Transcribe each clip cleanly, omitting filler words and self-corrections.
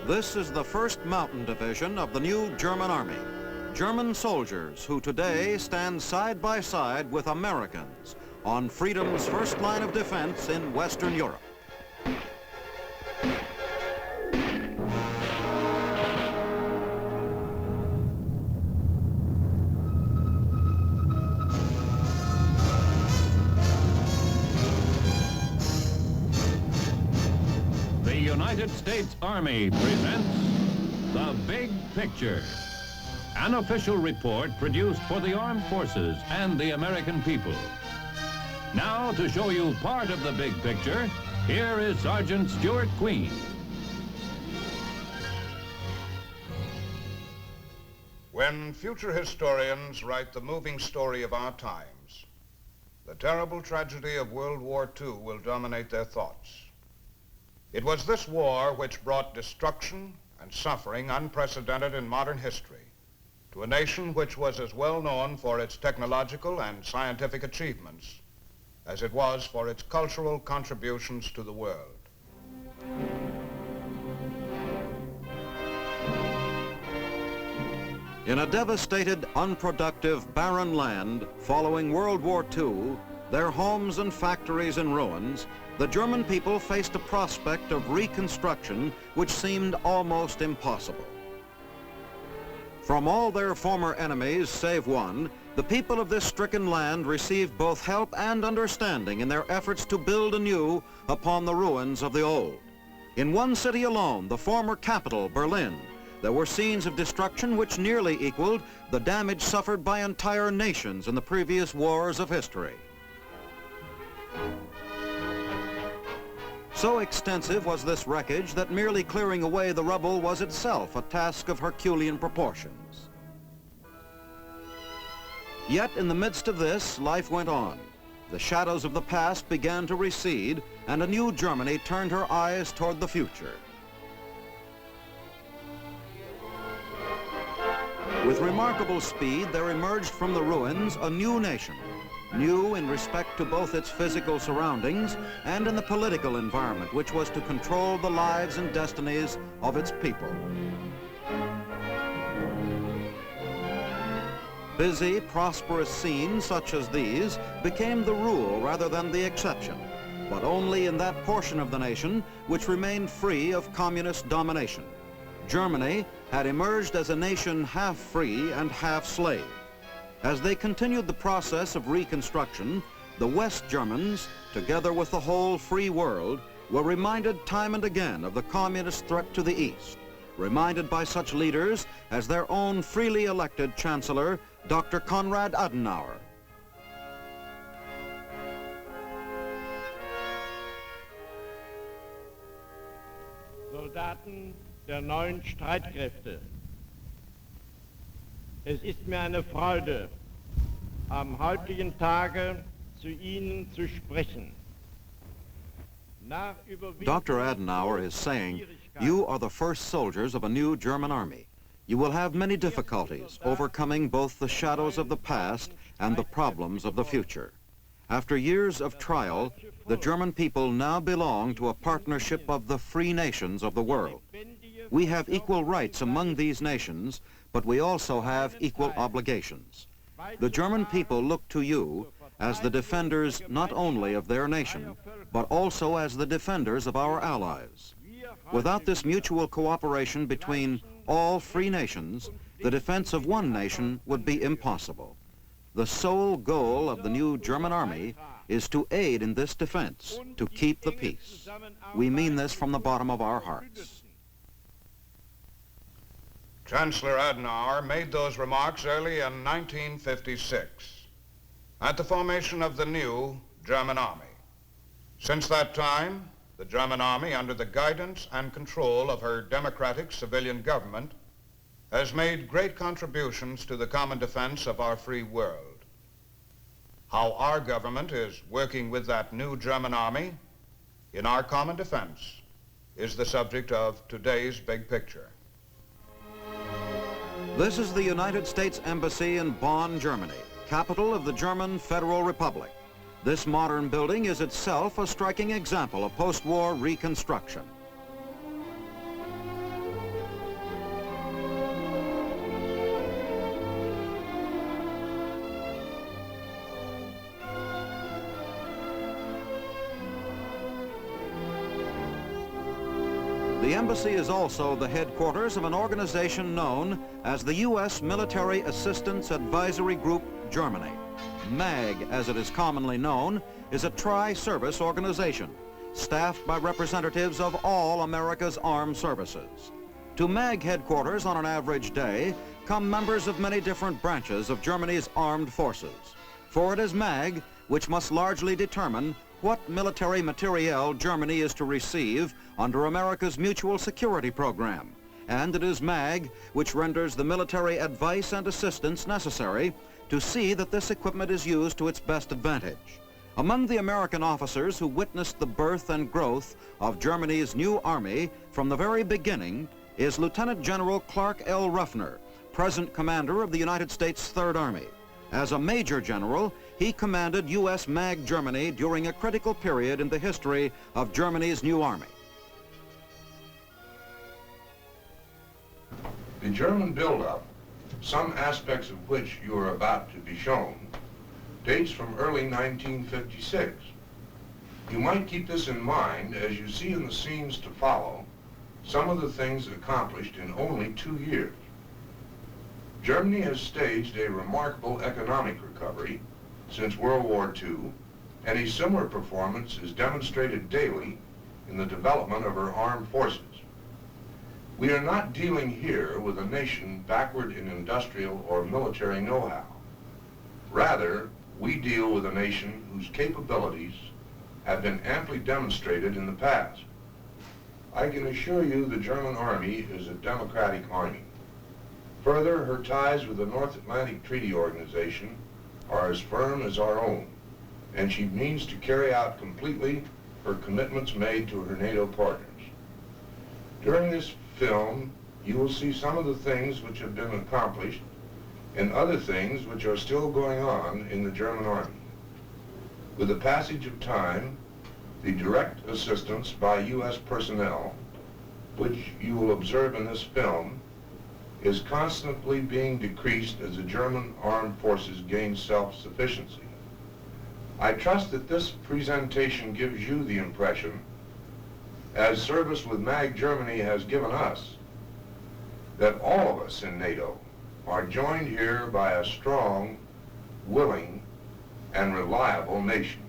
This is the 1st Mountain Division of the new German Army. German soldiers who today stand side by side with Americans on freedom's first line of defense in Western Europe. The United States Army presents The Big Picture, an official report produced for the armed forces and the American people. Now, to show you part of the big picture, here is Sergeant Stuart Queen. When future historians write the moving story of our times, the terrible tragedy of World War II will dominate their thoughts. It was this war which brought destruction and suffering unprecedented in modern history to a nation which was as well known for its technological and scientific achievements as it was for its cultural contributions to the world. In a devastated, unproductive, barren land following World War II, their homes and factories in ruins, the German people faced a prospect of reconstruction which seemed almost impossible. From all their former enemies, save one, the people of this stricken land received both help and understanding in their efforts to build anew upon the ruins of the old. In one city alone, the former capital, Berlin, there were scenes of destruction which nearly equaled the damage suffered by entire nations in the previous wars of history. So extensive was this wreckage that merely clearing away the rubble was itself a task of Herculean proportions. Yet in the midst of this, life went on. The shadows of the past began to recede, and a new Germany turned her eyes toward the future. With remarkable speed, there emerged from the ruins a new nation, new in respect to both its physical surroundings and in the political environment which was to control the lives and destinies of its people. Busy, prosperous scenes such as these became the rule rather than the exception, but only in that portion of the nation which remained free of communist domination. Germany had emerged as a nation half free and half slave. As they continued the process of reconstruction, the West Germans, together with the whole free world, were reminded time and again of the communist threat to the East, reminded by such leaders as their own freely elected Chancellor, Dr. Konrad Adenauer. Soldaten der neuen Streitkräfte. Es ist mir eine Freude, am heutigen Tage zu Ihnen zu sprechen. Dr. Adenauer is saying, you are the first soldiers of a new German army. You will have many difficulties, overcoming both the shadows of the past and the problems of the future. After years of trial, the German people now belong to a partnership of the free nations of the world. We have equal rights among these nations, but we also have equal obligations. The German people look to you as the defenders not only of their nation, but also as the defenders of our allies. Without this mutual cooperation between all free nations, the defense of one nation would be impossible. The sole goal of the new German army is to aid in this defense, to keep the peace. We mean this from the bottom of our hearts. Chancellor Adenauer made those remarks early in 1956 at the formation of the new German Army. Since that time, the German Army, under the guidance and control of her democratic civilian government, has made great contributions to the common defense of our free world. How our government is working with that new German Army in our common defense is the subject of today's big picture. This is the United States Embassy in Bonn, Germany, capital of the German Federal Republic. This modern building is itself a striking example of post-war reconstruction. The embassy is also the headquarters of an organization known as the U.S. Military Assistance Advisory Group, Germany. MAAG, as it is commonly known, is a tri-service organization, staffed by representatives of all America's armed services. To MAAG headquarters on an average day come members of many different branches of Germany's armed forces. For it is MAAG which must largely determine what military materiel Germany is to receive under America's mutual security program. And it is MAAG which renders the military advice and assistance necessary to see that this equipment is used to its best advantage. Among the American officers who witnessed the birth and growth of Germany's new army from the very beginning is Lieutenant General Clark L. Ruffner, present commander of the United States Third Army. As a major general, he commanded U.S. MAAG Germany during a critical period in the history of Germany's new army. The German buildup, some aspects of which you are about to be shown, dates from early 1956. You might keep this in mind as you see in the scenes to follow some of the things accomplished in only 2 years. Germany has staged a remarkable economic recovery since World War II, and a similar performance is demonstrated daily in the development of her armed forces. We are not dealing here with a nation backward in industrial or military know-how. Rather, we deal with a nation whose capabilities have been amply demonstrated in the past. I can assure you the German Army is a democratic army. Further, her ties with the North Atlantic Treaty Organization are as firm as our own, and she means to carry out completely her commitments made to her NATO partners. During this film, you will see some of the things which have been accomplished and other things which are still going on in the German Army. With the passage of time, the direct assistance by U.S. personnel, which you will observe in this film, is constantly being decreased as the German armed forces gain self-sufficiency. I trust that this presentation gives you the impression, as service with MAAG Germany has given us, that all of us in NATO are joined here by a strong, willing, and reliable nation.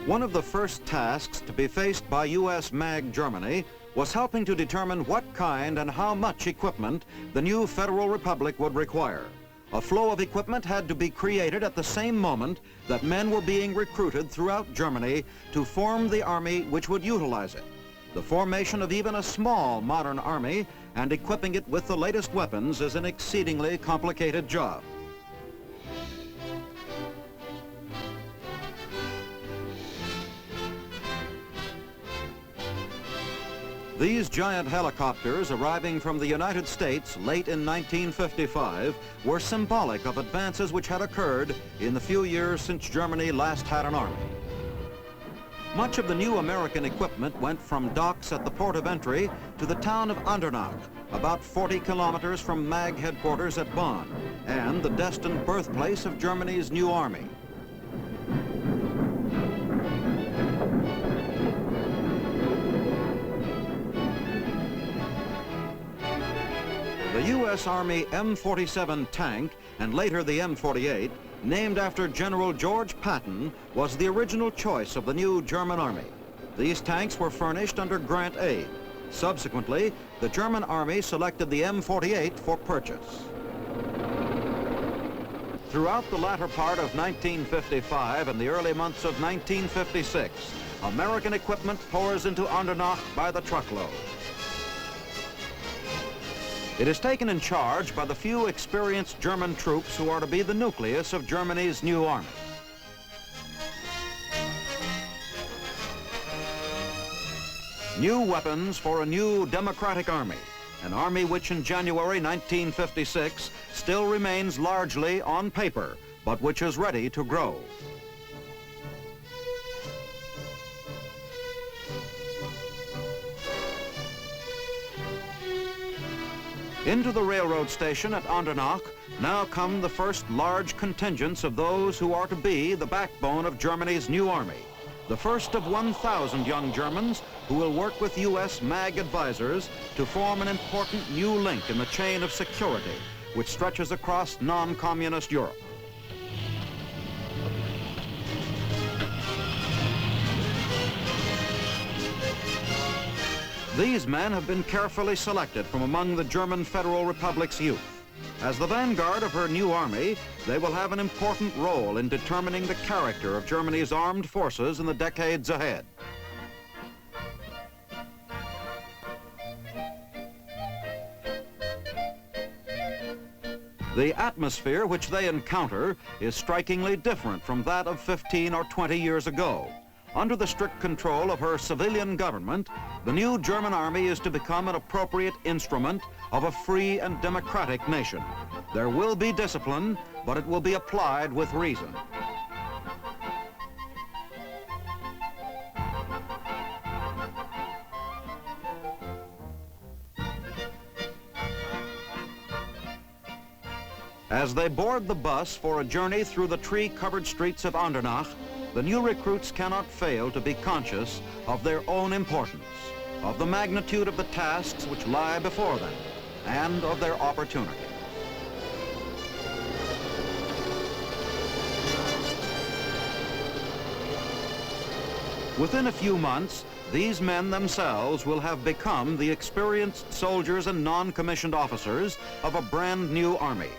One of the first tasks to be faced by U.S. MAAG Germany was helping to determine what kind and how much equipment the new Federal Republic would require. A flow of equipment had to be created at the same moment that men were being recruited throughout Germany to form the army which would utilize it. The formation of even a small modern army and equipping it with the latest weapons is an exceedingly complicated job. These giant helicopters arriving from the United States late in 1955 were symbolic of advances which had occurred in the few years since Germany last had an army. Much of the new American equipment went from docks at the port of entry to the town of Andernach, about 40 kilometers from MAAG headquarters at Bonn, and the destined birthplace of Germany's new army. The U.S. Army M47 tank, and later the M48, named after General George Patton, was the original choice of the new German Army. These tanks were furnished under grant aid. Subsequently, the German Army selected the M48 for purchase. Throughout the latter part of 1955 and the early months of 1956, American equipment pours into Andernach by the truckload. It is taken in charge by the few experienced German troops who are to be the nucleus of Germany's new army. New weapons for a new democratic army, an army which in January 1956 still remains largely on paper, but which is ready to grow. Into the railroad station at Andernach now come the first large contingents of those who are to be the backbone of Germany's new army. the first of 1,000 young Germans who will work with U.S. MAAG advisors to form an important new link in the chain of security which stretches across non-communist Europe. These men have been carefully selected from among the German Federal Republic's youth. As the vanguard of her new army, they will have an important role in determining the character of Germany's armed forces in the decades ahead. The atmosphere which they encounter is strikingly different from that of 15 or 20 years ago. Under the strict control of her civilian government, the new German army is to become an appropriate instrument of a free and democratic nation. There will be discipline, but it will be applied with reason. As they board the bus for a journey through the tree-covered streets of Andernach, the new recruits cannot fail to be conscious of their own importance, of the magnitude of the tasks which lie before them, and of their opportunity. Within a few months, these men themselves will have become the experienced soldiers and non-commissioned officers of a brand new army.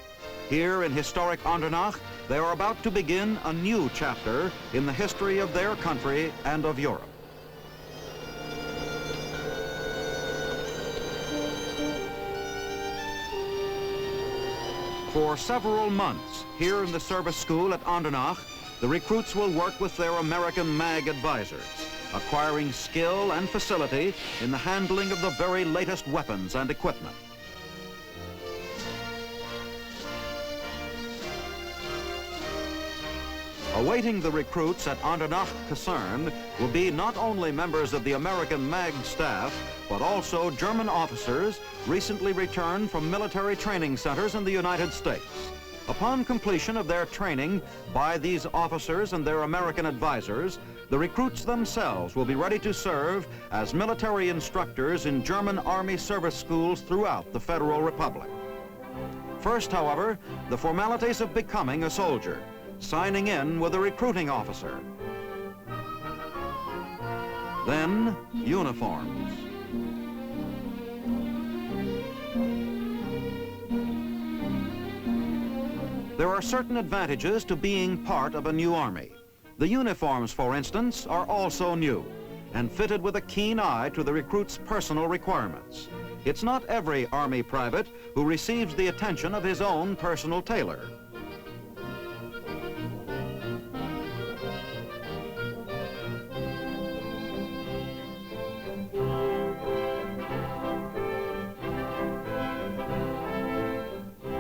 Here in historic Andernach, they are about to begin a new chapter in the history of their country and of Europe. For several months, here in the service school at Andernach, the recruits will work with their American MAAG advisors, acquiring skill and facility in the handling of the very latest weapons and equipment. Awaiting the recruits at Andernach Kaserne will be not only members of the American MAAG staff, but also German officers recently returned from military training centers in the United States. Upon completion of their training by these officers and their American advisors, the recruits themselves will be ready to serve as military instructors in German Army service schools throughout the Federal Republic. First, however, the formalities of becoming a soldier, signing in with a recruiting officer. Then, uniforms. There are certain advantages to being part of a new army. The uniforms, for instance, are also new and fitted with a keen eye to the recruit's personal requirements. It's not every Army private who receives the attention of his own personal tailor.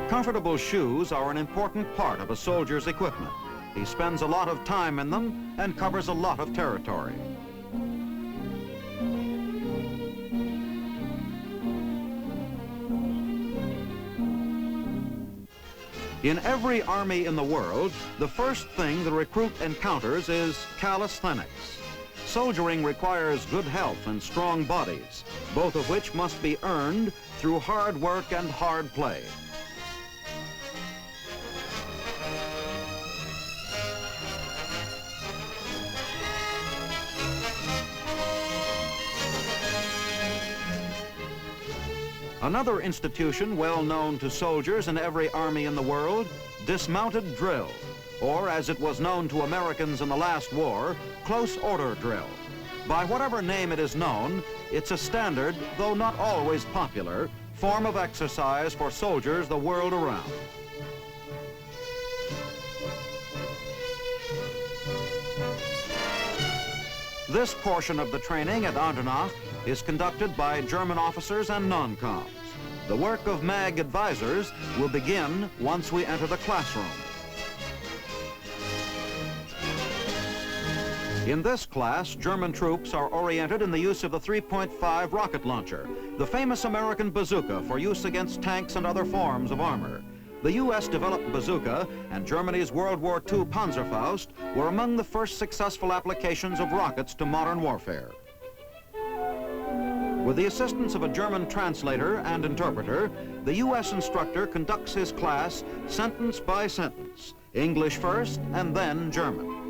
Comfortable shoes are an important part of a soldier's equipment. He spends a lot of time in them and covers a lot of territory. In every army in the world, the first thing the recruit encounters is calisthenics. Soldiering requires good health and strong bodies, both of which must be earned through hard work and hard play. Another institution well known to soldiers in every army in the world, dismounted drill, or as it was known to Americans in the last war, close order drill. By whatever name it is known, it's a standard, though not always popular, form of exercise for soldiers the world around. This portion of the training at Andernach is conducted by German officers and non-coms. The work of MAAG advisors will begin once we enter the classroom. In this class, German troops are oriented in the use of the 3.5 rocket launcher, the famous American bazooka for use against tanks and other forms of armor. The U.S. developed bazooka and Germany's World War II Panzerfaust were among the first successful applications of rockets to modern warfare. With the assistance of a German translator and interpreter, the U.S. instructor conducts his class sentence by sentence, English first and then German.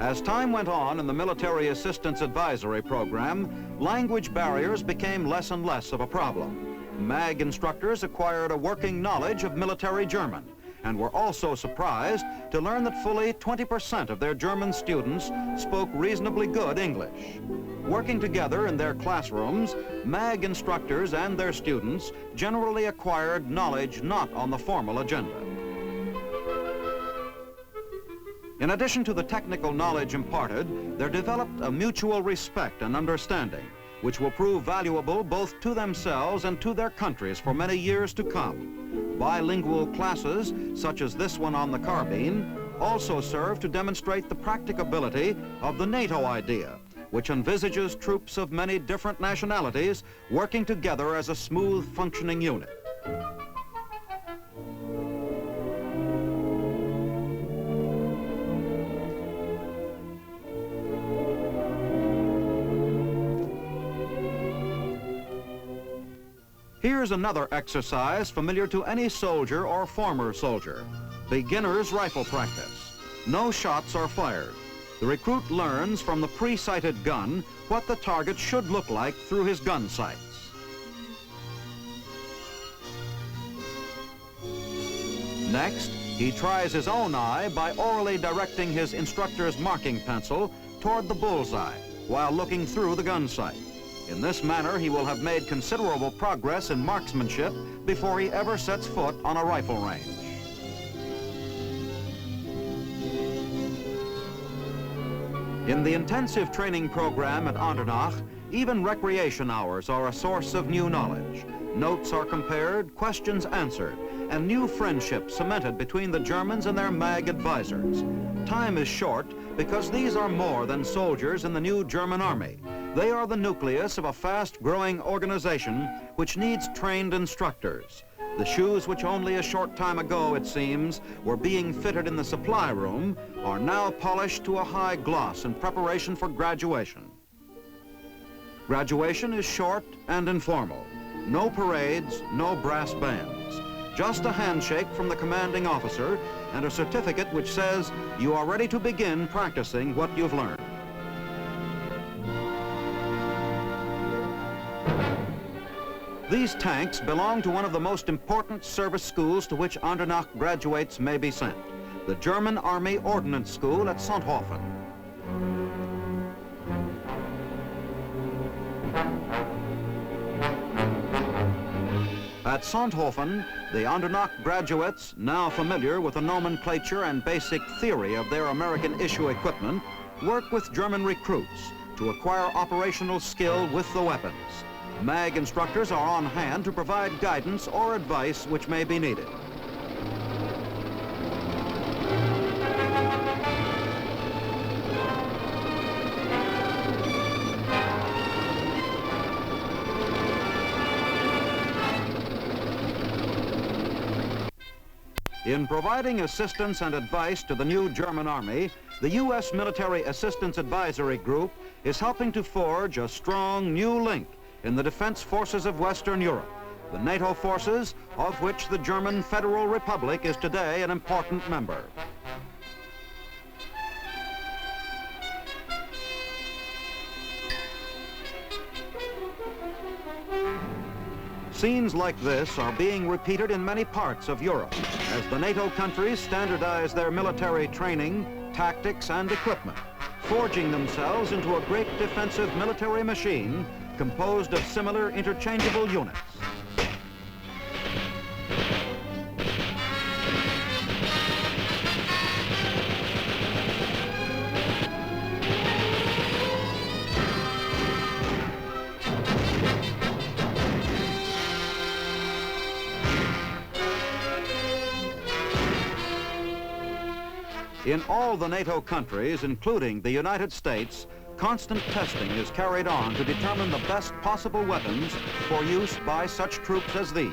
As time went on in the Military Assistance Advisory Program, language barriers became less and less of a problem. MAAG instructors acquired a working knowledge of military German and were also surprised to learn that fully 20% of their German students spoke reasonably good English. Working together in their classrooms, MAAG instructors and their students generally acquired knowledge not on the formal agenda. In addition to the technical knowledge imparted, there developed a mutual respect and understanding, which will prove valuable both to themselves and to their countries for many years to come. Bilingual classes, such as this one on the carbine, also serve to demonstrate the practicability of the NATO idea, which envisages troops of many different nationalities working together as a smooth functioning unit. Here's another exercise familiar to any soldier or former soldier. Beginner's rifle practice. No shots are fired. The recruit learns from the pre-sighted gun what the target should look like through his gun sights. Next, he tries his own eye by orally directing his instructor's marking pencil toward the bullseye while looking through the gun sight. In this manner, he will have made considerable progress in marksmanship before he ever sets foot on a rifle range. In the intensive training program at Andernach, even recreation hours are a source of new knowledge. Notes are compared, questions answered, and new friendships cemented between the Germans and their MAAG advisors. Time is short because these are more than soldiers in the new German army. They are the nucleus of a fast-growing organization which needs trained instructors. The shoes which only a short time ago, it seems, were being fitted in the supply room are now polished to a high gloss in preparation for graduation. Graduation is short and informal. No parades, no brass bands. Just a handshake from the commanding officer and a certificate which says you are ready to begin practicing what you've learned. These tanks belong to one of the most important service schools to which Andernach graduates may be sent, the German Army Ordnance School at Sonthofen. At Sonthofen, the Andernach graduates, now familiar with the nomenclature and basic theory of their American issue equipment, work with German recruits to acquire operational skill with the weapons. MAAG instructors are on hand to provide guidance or advice which may be needed. In providing assistance and advice to the new German Army, the U.S. Military Assistance Advisory Group is helping to forge a strong new link in the defense forces of Western Europe, the NATO forces of which the German Federal Republic is today an important member. Scenes like this are being repeated in many parts of Europe as the NATO countries standardize their military training, tactics, and equipment, forging themselves into a great defensive military machine composed of similar interchangeable units. In all the NATO countries, including the United States, constant testing is carried on to determine the best possible weapons for use by such troops as these.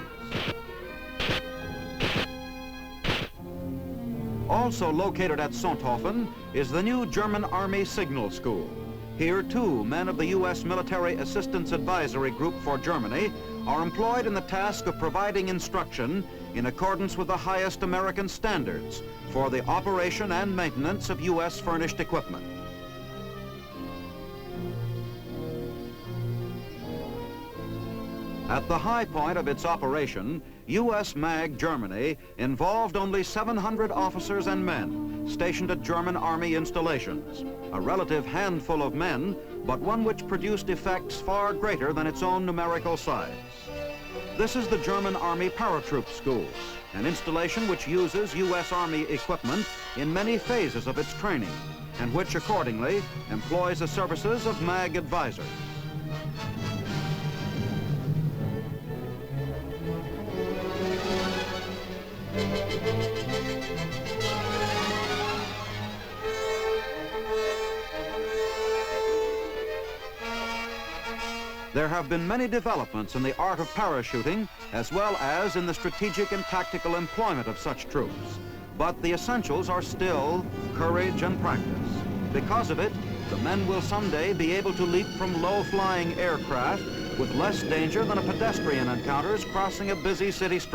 Also located at Sonthofen is the new German Army Signal School. Here, too, men of the U.S. Military Assistance Advisory Group for Germany are employed in the task of providing instruction in accordance with the highest American standards for the operation and maintenance of U.S. furnished equipment. At the high point of its operation, U.S. MAAG Germany involved only 700 officers and men stationed at German Army installations, a relative handful of men, but one which produced effects far greater than its own numerical size. This is the German Army Paratroop School, an installation which uses U.S. Army equipment in many phases of its training, and which accordingly employs the services of MAAG advisors. There have been many developments in the art of parachuting, as well as in the strategic and tactical employment of such troops. But the essentials are still courage and practice. Because of it, the men will someday be able to leap from low-flying aircraft with less danger than a pedestrian encounters crossing a busy city street.